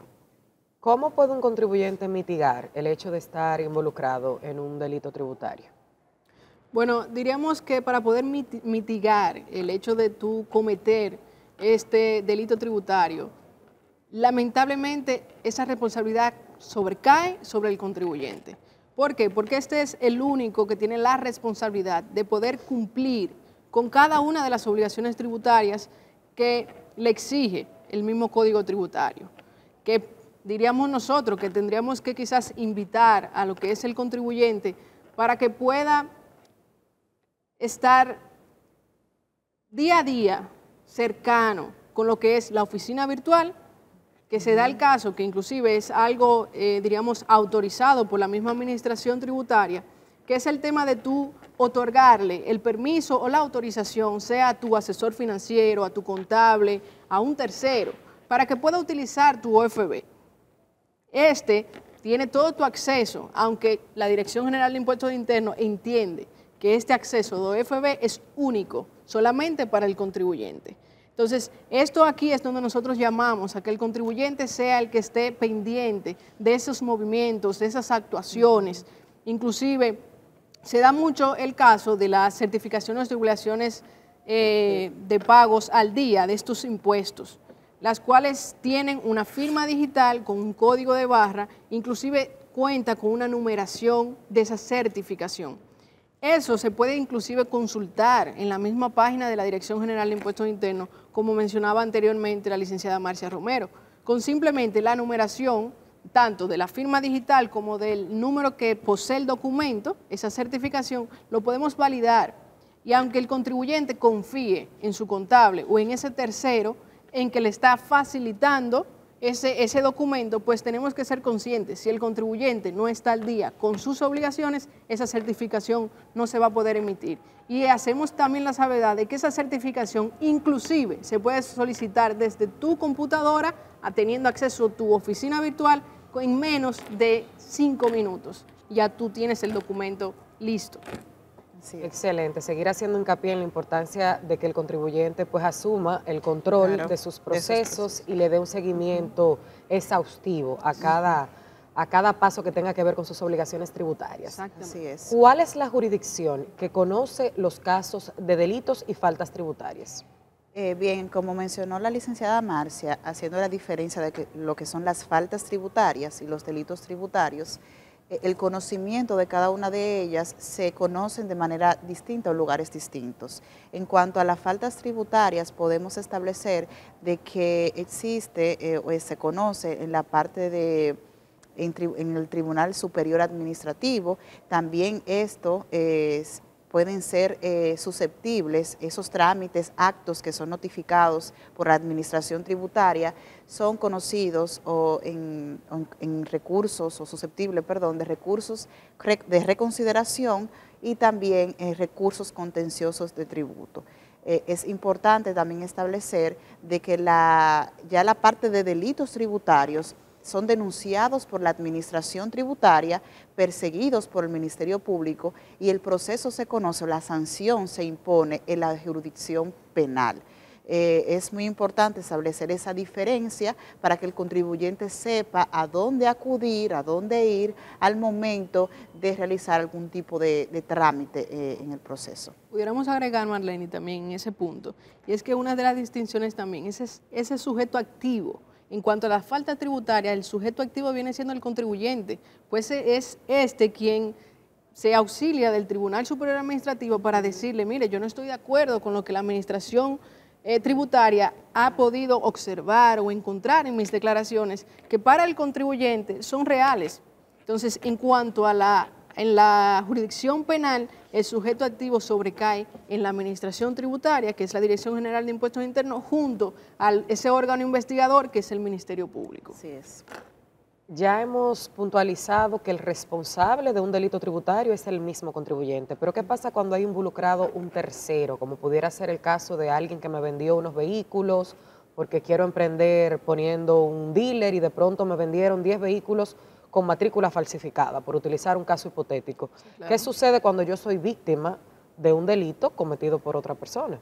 ¿Cómo puede un contribuyente mitigar el hecho de estar involucrado en un delito tributario? Bueno, diríamos que para poder mitigar el hecho de tú cometer este delito tributario, lamentablemente esa responsabilidad sobrecae sobre el contribuyente. ¿Por qué? Porque este es el único que tiene la responsabilidad de poder cumplir con cada una de las obligaciones tributarias que le exige el mismo Código Tributario, que diríamos nosotros que tendríamos que quizás invitar a lo que es el contribuyente para que pueda estar día a día cercano con lo que es la oficina virtual, que se da el caso que inclusive es algo, diríamos, autorizado por la misma administración tributaria, que es el tema de tú otorgarle el permiso o la autorización, sea a tu asesor financiero, a tu contable, a un tercero, para que pueda utilizar tu OFB. Este tiene todo tu acceso, aunque la Dirección General de Impuestos Internos entiende que este acceso de OFB es único, solamente para el contribuyente. Entonces, esto aquí es donde nosotros llamamos a que el contribuyente sea el que esté pendiente de esos movimientos, de esas actuaciones. Inclusive, se da mucho el caso de las certificaciones de obligaciones de pagos al día de estos impuestos, las cuales tienen una firma digital con un código de barra, inclusive cuenta con una numeración de esa certificación. Eso se puede inclusive consultar en la misma página de la Dirección General de Impuestos Internos, como mencionaba anteriormente la licenciada Marcia Romero, con simplemente la numeración tanto de la firma digital como del número que posee el documento, esa certificación, lo podemos validar. Y aunque el contribuyente confíe en su contable o en ese tercero, en que le está facilitando ese documento, pues tenemos que ser conscientes, si el contribuyente no está al día con sus obligaciones, esa certificación no se va a poder emitir. Y hacemos también la salvedad de que esa certificación inclusive se puede solicitar desde tu computadora, teniendo acceso a tu oficina virtual, en menos de 5 minutos. Ya tú tienes el documento listo. Sí. Excelente, seguir haciendo hincapié en la importancia de que el contribuyente pues asuma el control de sus procesos y le dé un seguimiento exhaustivo a cada paso que tenga que ver con sus obligaciones tributarias. Así es. ¿Cuál es la jurisdicción que conoce los casos de delitos y faltas tributarias? Bien, como mencionó la licenciada Marcia, haciendo la diferencia de lo que son las faltas tributarias y los delitos tributarios, el conocimiento de cada una de ellas se conocen de manera distinta o lugares distintos. En cuanto a las faltas tributarias, podemos establecer de que existe o se conoce en la parte en el Tribunal Superior Administrativo. También esto pueden ser susceptibles, esos trámites, actos que son notificados por la Administración Tributaria, son conocidos en recursos, o susceptibles, perdón, de recursos de reconsideración y también en recursos contenciosos de tributo. Es importante también establecer de que ya la parte de delitos tributarios son denunciados por la Administración Tributaria, perseguidos por el Ministerio Público y el proceso se conoce, la sanción se impone en la jurisdicción penal. Es muy importante establecer esa diferencia para que el contribuyente sepa a dónde acudir, a dónde ir al momento de realizar algún tipo de trámite en el proceso. Pudiéramos agregar, Marlene, también en ese punto, y es que una de las distinciones también es ese sujeto activo. En cuanto a la falta tributaria, el sujeto activo viene siendo el contribuyente, pues es quien se auxilia del Tribunal Superior Administrativo para decirle, mire, yo no estoy de acuerdo con lo que la administración tributaria ha podido observar o encontrar en mis declaraciones que para el contribuyente son reales. Entonces, en cuanto a en la jurisdicción penal, el sujeto activo sobrecae en la administración tributaria, que es la Dirección General de Impuestos Internos, junto a ese órgano investigador que es el Ministerio Público. Así es. Ya hemos puntualizado que el responsable de un delito tributario es el mismo contribuyente, pero ¿qué pasa cuando hay involucrado un tercero, como pudiera ser el caso de alguien que me vendió unos vehículos porque quiero emprender poniendo un dealer y de pronto me vendieron 10 vehículos con matrícula falsificada, por utilizar un caso hipotético? Sí, claro. ¿Qué sucede cuando yo soy víctima de un delito cometido por otra persona?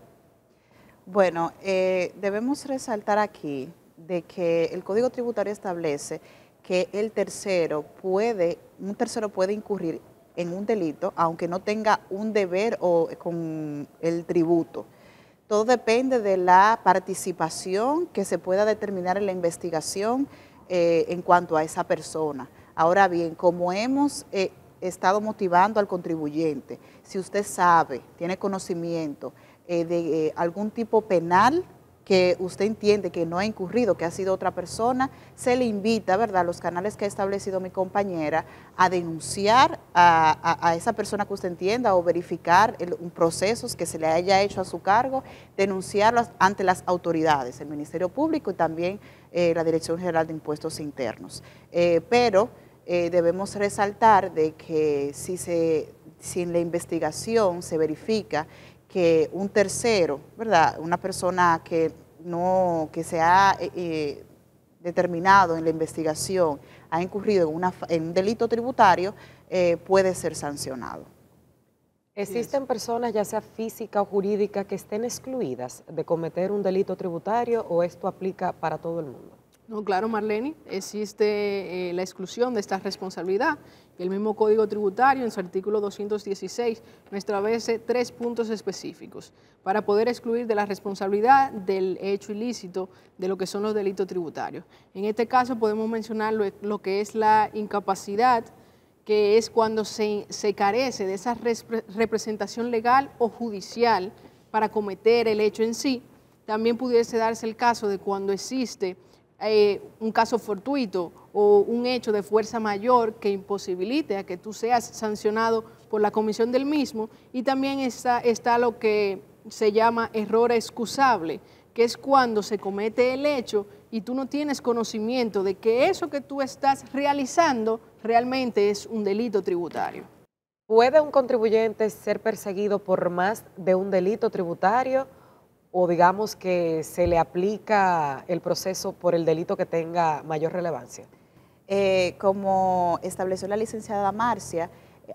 Bueno, debemos resaltar aquí de que el Código Tributario establece que un tercero puede incurrir en un delito aunque no tenga un deber con el tributo. Todo depende de la participación que se pueda determinar en la investigación en cuanto a esa persona. Ahora bien, como hemos estado motivando al contribuyente, si usted sabe, tiene conocimiento de algún tipo penal que usted entiende que no ha incurrido, que ha sido otra persona, se le invita, ¿verdad?, a los canales que ha establecido mi compañera, a denunciar a esa persona que usted entienda o verificar procesos que se le haya hecho a su cargo, denunciarlos ante las autoridades, el Ministerio Público y también la Dirección General de Impuestos Internos. Pero debemos resaltar de que si en la investigación se verifica que un tercero, ¿verdad?, una persona que se ha determinado en la investigación, ha incurrido en un delito tributario, puede ser sancionado. ¿Existen personas, ya sea física o jurídica, que estén excluidas de cometer un delito tributario o esto aplica para todo el mundo? No, claro, Marlene, existe la exclusión de esta responsabilidad. El mismo Código Tributario, en su artículo 216, nos establece 3 puntos específicos para poder excluir de la responsabilidad del hecho ilícito de lo que son los delitos tributarios. En este caso podemos mencionar lo que es la incapacidad, que es cuando se carece de esa representación legal o judicial para cometer el hecho en sí. También pudiese darse el caso de cuando existe un caso fortuito o un hecho de fuerza mayor que imposibilite a que tú seas sancionado por la comisión del mismo, y también está lo que se llama error excusable, que es cuando se comete el hecho y tú no tienes conocimiento de que eso que tú estás realizando realmente es un delito tributario. ¿Puede un contribuyente ser perseguido por más de un delito tributario, o digamos que se le aplica el proceso por el delito que tenga mayor relevancia? Como estableció la licenciada Marcia,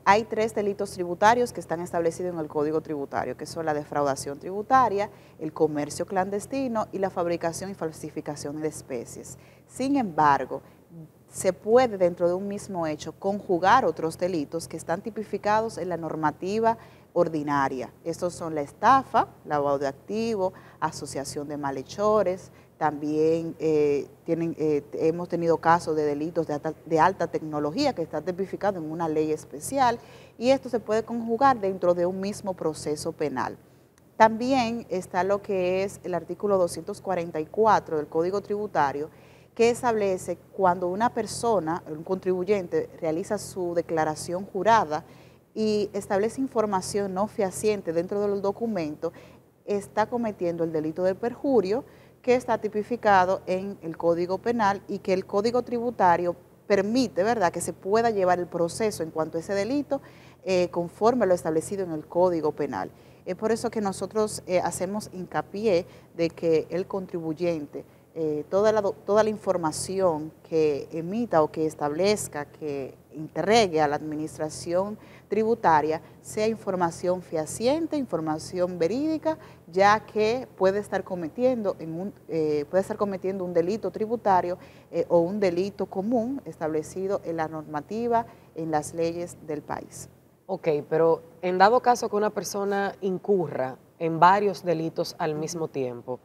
hay 3 delitos tributarios que están establecidos en el Código Tributario, que son la defraudación tributaria, el comercio clandestino y la fabricación y falsificación de especies. Sin embargo, se puede dentro de un mismo hecho conjugar otros delitos que están tipificados en la normativa ordinaria. Estos son la estafa, lavado de activos, asociación de malhechores. También hemos tenido casos de delitos de alta tecnología que está tipificado en una ley especial, y esto se puede conjugar dentro de un mismo proceso penal. También está lo que es el artículo 244 del Código Tributario, que establece cuando una persona, un contribuyente, realiza su declaración jurada y establece información no fehaciente dentro del documento, está cometiendo el delito del perjurio, que está tipificado en el Código Penal y que el Código Tributario permite, ¿verdad?, que se pueda llevar el proceso en cuanto a ese delito conforme a lo establecido en el Código Penal. Es por eso que nosotros hacemos hincapié de que el contribuyente, toda la información que emita o que establezca, que entregue a la administración tributaria sea información fehaciente, información verídica, ya que puede estar cometiendo un delito tributario o un delito común establecido en la normativa, en las leyes del país. Ok, pero en dado caso que una persona incurra en varios delitos al mismo tiempo,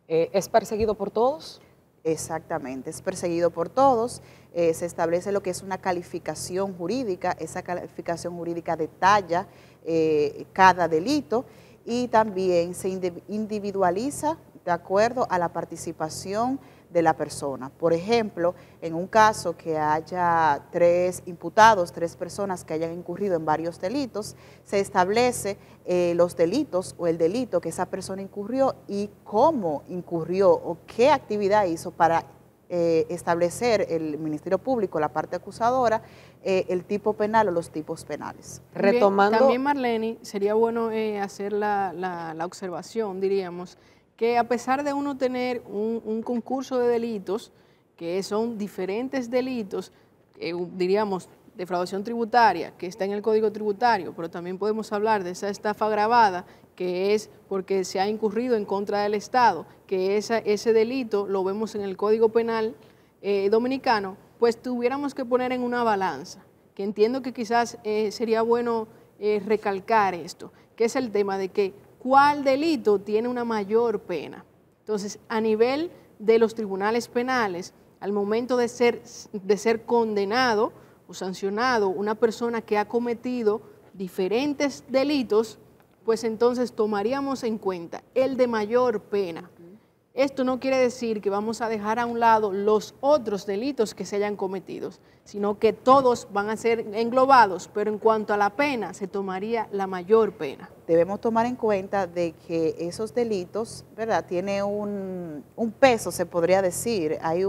¿es perseguido por todos? Exactamente, es perseguido por todos, se establece lo que es una calificación jurídica, esa calificación jurídica detalla cada delito y también se individualiza de acuerdo a la participación de la persona. Por ejemplo, en un caso que haya 3 imputados, 3 personas que hayan incurrido en varios delitos, se establece los delitos o el delito que esa persona incurrió y cómo incurrió o qué actividad hizo para establecer el Ministerio Público, la parte acusadora, el tipo penal o los tipos penales. Retomando. También, Marlene, sería bueno hacer la observación, diríamos, que a pesar de uno tener un concurso de delitos, que son diferentes delitos, diríamos, defraudación tributaria, que está en el Código Tributario, pero también podemos hablar de esa estafa agravada, que es porque se ha incurrido en contra del Estado, que ese delito lo vemos en el Código Penal dominicano, pues tuviéramos que poner en una balanza, que entiendo que quizás sería bueno recalcar esto, que es el tema de que ¿cuál delito tiene una mayor pena? Entonces, a nivel de los tribunales penales, al momento de ser condenado o sancionado una persona que ha cometido diferentes delitos, pues entonces tomaríamos en cuenta el de mayor pena. Esto no quiere decir que vamos a dejar a un lado los otros delitos que se hayan cometido, sino que todos van a ser englobados, pero en cuanto a la pena, se tomaría la mayor pena. Debemos tomar en cuenta de que esos delitos, ¿verdad?, tiene un peso, se podría decir. Hay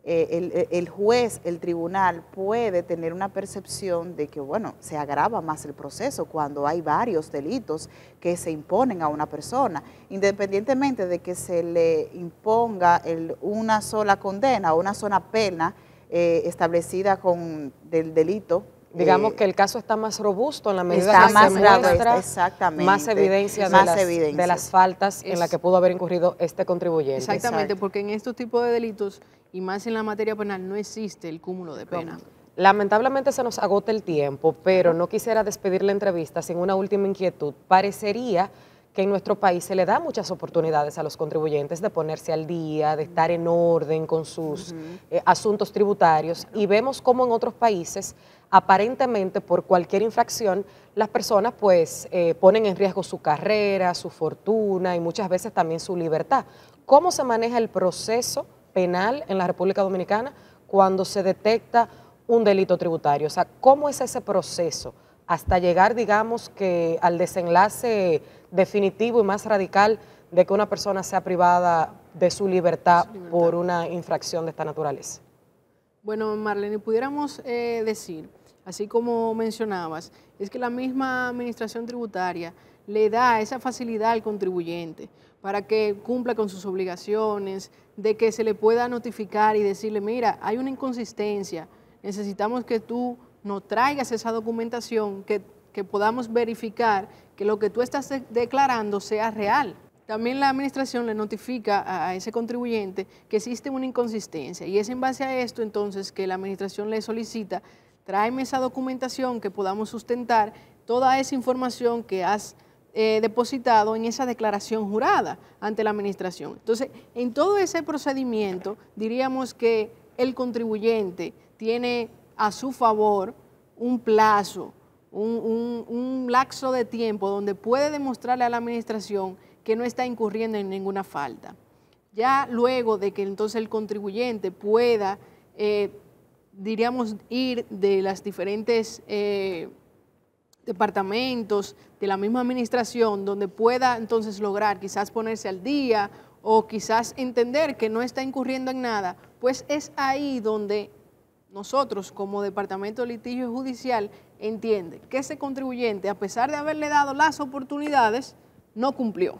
el juez, el tribunal puede tener una percepción de que, bueno, se agrava más el proceso cuando hay varios delitos que se imponen a una persona, independientemente de que se le imponga una sola condena o una sola pena establecida del delito. Digamos que el caso está más robusto en la medida está que más se grave, muestra exactamente, más evidencia de las faltas en las que pudo haber incurrido este contribuyente. Exactamente, Exacto. porque en estos tipos de delitos, y más en la materia penal, no existe el cúmulo de pena. Lamentablemente se nos agota el tiempo, pero no quisiera despedir la entrevista sin una última inquietud. Parecería que en nuestro país se le da muchas oportunidades a los contribuyentes de ponerse al día, de estar en orden con sus asuntos tributarios, y vemos como en otros países, aparentemente por cualquier infracción, las personas pues ponen en riesgo su carrera, su fortuna y muchas veces también su libertad. ¿Cómo se maneja el proceso penal en la República Dominicana cuando se detecta un delito tributario? O sea, ¿cómo es ese proceso hasta llegar, digamos, que al desenlace definitivo y más radical de que una persona sea privada de su libertad por una infracción de esta naturaleza? Bueno, Marlene, pudiéramos decir, así como mencionabas, es que la misma administración tributaria le da esa facilidad al contribuyente para que cumpla con sus obligaciones, de que se le pueda notificar y decirle, mira, hay una inconsistencia, necesitamos que tú nos traigas esa documentación, que podamos verificar que lo que tú estás declarando sea real. También la administración le notifica a ese contribuyente que existe una inconsistencia, y es en base a esto entonces que la administración le solicita, tráeme esa documentación que podamos sustentar toda esa información que has depositado en esa declaración jurada ante la administración. Entonces, en todo ese procedimiento, diríamos que el contribuyente tiene a su favor un plazo, un lapso de tiempo donde puede demostrarle a la administración que no está incurriendo en ninguna falta. Ya luego de que entonces el contribuyente pueda, diríamos, ir de las diferentes departamentos de la misma administración, donde pueda entonces lograr quizás ponerse al día o quizás entender que no está incurriendo en nada, pues es ahí donde nosotros como Departamento de Litigio Judicial entiende que ese contribuyente, a pesar de haberle dado las oportunidades, no cumplió.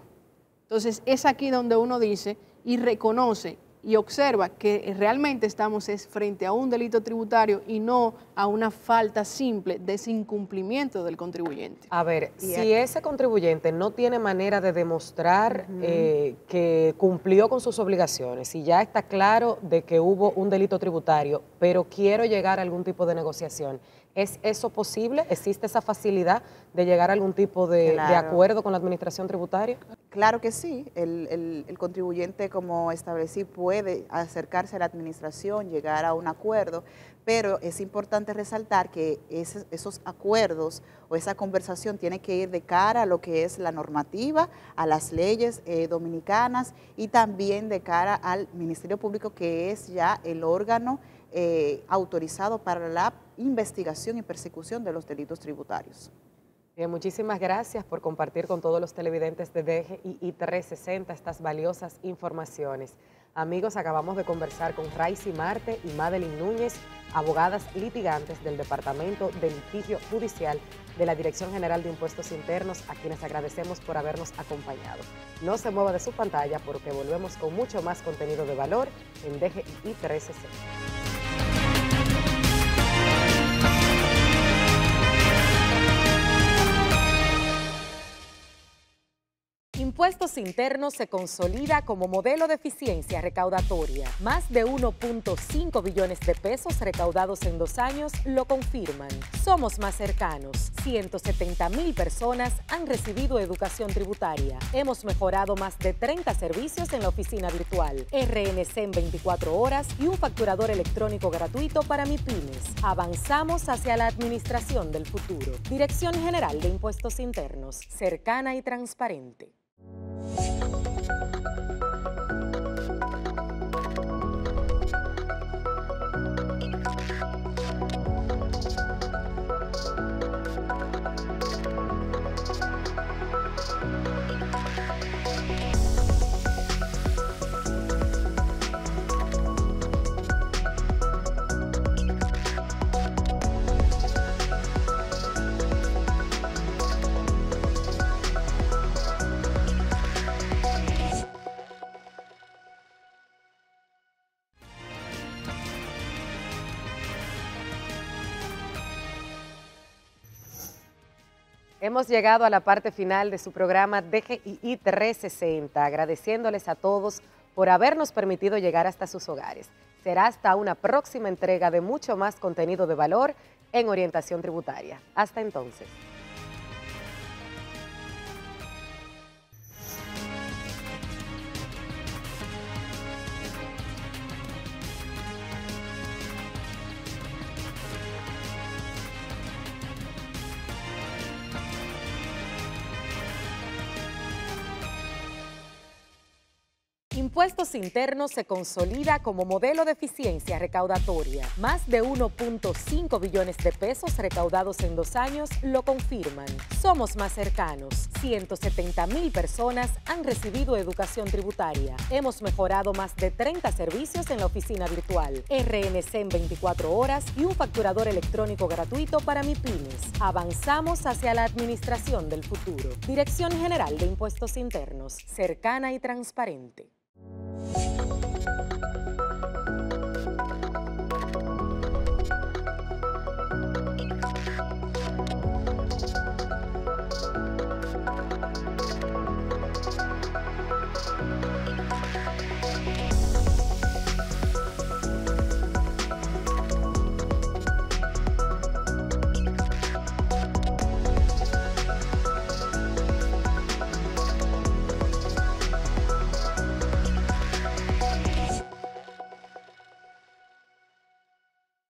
Entonces es aquí donde uno dice y reconoce y observa que realmente estamos frente a un delito tributario y no a una falta simple de ese incumplimiento del contribuyente. A ver, si ese contribuyente no tiene manera de demostrar que cumplió con sus obligaciones y ya está claro de que hubo un delito tributario, pero quiero llegar a algún tipo de negociación, ¿es eso posible? ¿Existe esa facilidad de llegar a algún tipo de acuerdo con la administración tributaria? Claro que sí, el contribuyente, como establecí, puede acercarse a la administración, llegar a un acuerdo, pero es importante resaltar que esos acuerdos o esa conversación tiene que ir de cara a lo que es la normativa, a las leyes dominicanas y también de cara al Ministerio Público, que es ya el órgano autorizado para la investigación y persecución de los delitos tributarios. Bien, muchísimas gracias por compartir con todos los televidentes de DGII 360 estas valiosas informaciones. Amigos, acabamos de conversar con Raicy Marte y Madeline Núñez, abogadas litigantes del Departamento de Litigio Judicial de la Dirección General de Impuestos Internos, a quienes agradecemos por habernos acompañado. No se mueva de su pantalla porque volvemos con mucho más contenido de valor en DGII 360. Impuestos Internos se consolida como modelo de eficiencia recaudatoria. Más de 1.5 billones de pesos recaudados en 2 años lo confirman. Somos más cercanos. 170,000 personas han recibido educación tributaria. Hemos mejorado más de 30 servicios en la oficina virtual, RNC en 24 horas y un facturador electrónico gratuito para MIPYMES. Avanzamos hacia la administración del futuro. Dirección General de Impuestos Internos, cercana y transparente. Hemos llegado a la parte final de su programa DGII 360, agradeciéndoles a todos por habernos permitido llegar hasta sus hogares. Será hasta una próxima entrega de mucho más contenido de valor en orientación tributaria. Hasta entonces. Impuestos Internos se consolida como modelo de eficiencia recaudatoria. Más de 1.5 billones de pesos recaudados en 2 años lo confirman. Somos más cercanos. 170,000 personas han recibido educación tributaria. Hemos mejorado más de 30 servicios en la oficina virtual, RNC en 24 horas y un facturador electrónico gratuito para MIPYMES. Avanzamos hacia la administración del futuro. Dirección General de Impuestos Internos, cercana y transparente.